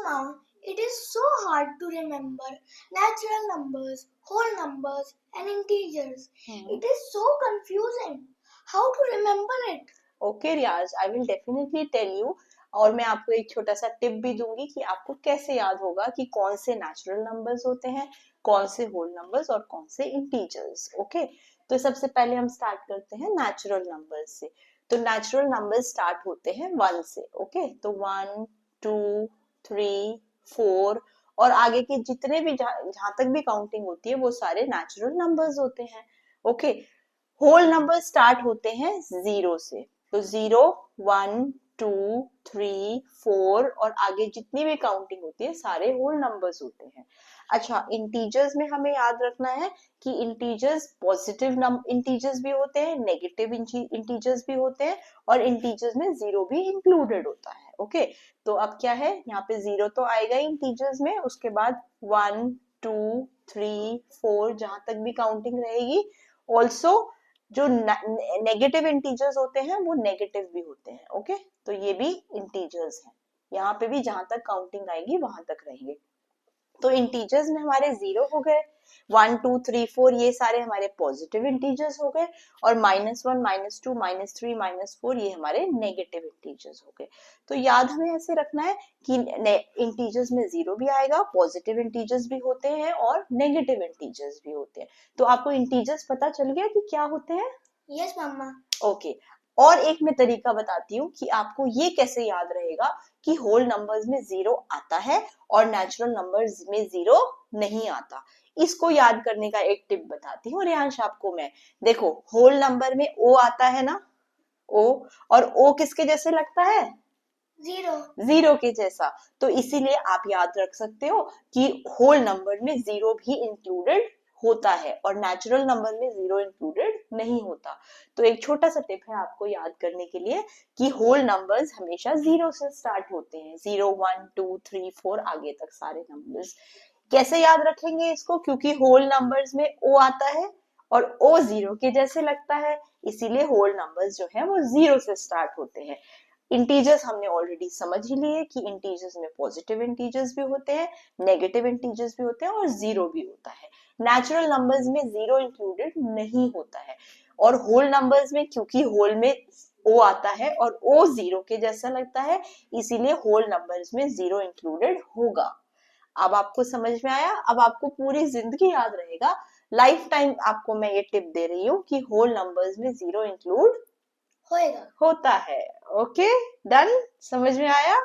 Mama, it is so hard to remember natural numbers, whole numbers, and integers. It is so confusing. How to remember it? Okay Riyaz, I will definitely tell you. और मैं आपको एक छोटा सा tip भी दूंगी कि आपको कैसे याद होगा कि कौन से नेचुरल नंबर्स होते हैं, कौन से होल नंबर्स और कौन से इंटीजर्स। ओके, तो सबसे पहले हम स्टार्ट करते हैं नेचुरल नंबर्स से। तो नेचुरल नंबर्स स्टार्ट होते हैं 1 से। ओके, तो 1 2 3 4 और आगे के जितने भी जहां तक भी काउंटिंग होती है वो सारे नेचुरल नंबर्स होते हैं। ओके, होल नंबर स्टार्ट होते हैं 0 से। तो 0 1 2 3 4 और आगे जितनी भी काउंटिंग होती है सारे होल नंबर्स होते हैं। अच्छा, इंटीजर्स में हमें याद रखना है कि इंटीजर्स पॉजिटिव इंटीजर्स भी होते हैं, नेगेटिव इंटीजर्स भी होते हैं और इंटीजर्स में 0 भी इंक्लूडेड होता है। ओके, तो अब क्या है, यहाँ पे 0 तो आएगा इंटीजर्स में, उसके बाद 1 2 3 4 जहां तक भी काउंटिंग रहेगी। ऑल्सो जो नेगेटिव इंटीजर्स होते हैं वो नेगेटिव भी होते हैं। ओके, तो ये भी इंटीजर्स हैं, यहाँ पे भी जहां तक काउंटिंग आएगी वहां तक रहेंगे। तो इंटीजर्स में हमारे 0 हो गए, 1 2 3 4 ये सारे हमारे पॉजिटिव इंटीजर्स हो गए और -1 -2 -3 -4 ये हमारे नेगेटिव इंटीजर्स हो गए। तो याद हमें ऐसे रखना है कि इंटीजर्स में 0 भी आएगा, पॉजिटिव इंटीजर्स भी होते हैं और नेगेटिव इंटीजर्स भी होते हैं। तो आपको इंटीजर्स पता चल गया कि क्या होते हैं? यस मम्मा। ओके, और एक मैं तरीका बताती हूँ कि आपको ये कैसे याद रहेगा कि होल नंबर्स में 0 आता है और नेचुरल नंबर्स में 0 नहीं आता। इसको याद करने का एक टिप बताती हूँ रियांश आपको मैं। देखो, होल नंबर में ओ आता है ना, ओ, और ओ किसके जैसे लगता है? 0 के जैसा। तो इसीलिए आप याद रख सकते हो कि होल नंबर में 0 भी इंक्लूडेड होता है और नेचुरल नंबर में 0 इंक्लूडेड नहीं होता। तो एक छोटा सा टिप है आपको याद करने के लिए कि होल नंबर्स हमेशा 0 से स्टार्ट होते हैं, 0 1 2 3 4 आगे तक सारे नंबर्स। कैसे याद रखेंगे इसको? क्योंकि होल नंबर्स में ओ आता है और ओ 0 के जैसे लगता है, इसीलिए होल नंबर्स जो है वो 0 से स्टार्ट होते हैं। इंटीजर्स हमने ऑलरेडी समझ ही लिए कि इंटीजर्स में पॉजिटिव इंटीजर्स भी होते हैं, नेगेटिव इंटीजर्स भी होते हैं और 0 भी होता है। नेचुरल नंबर्स में 0 इंक्लूडेड नहीं होता है और होल नंबर्स में क्योंकि होल में ओ आता है और ओ 0 के जैसा लगता है, इसीलिए होल नंबर्स में 0 इंक्लूडेड होगा। अब आपको समझ में आया? अब आपको पूरी जिंदगी याद रहेगा, लाइफ टाइम आपको मैं ये टिप दे रही हूँ कि होल नंबर्स में 0 इंक्लूड होता है। Okay, done? समझ में आया?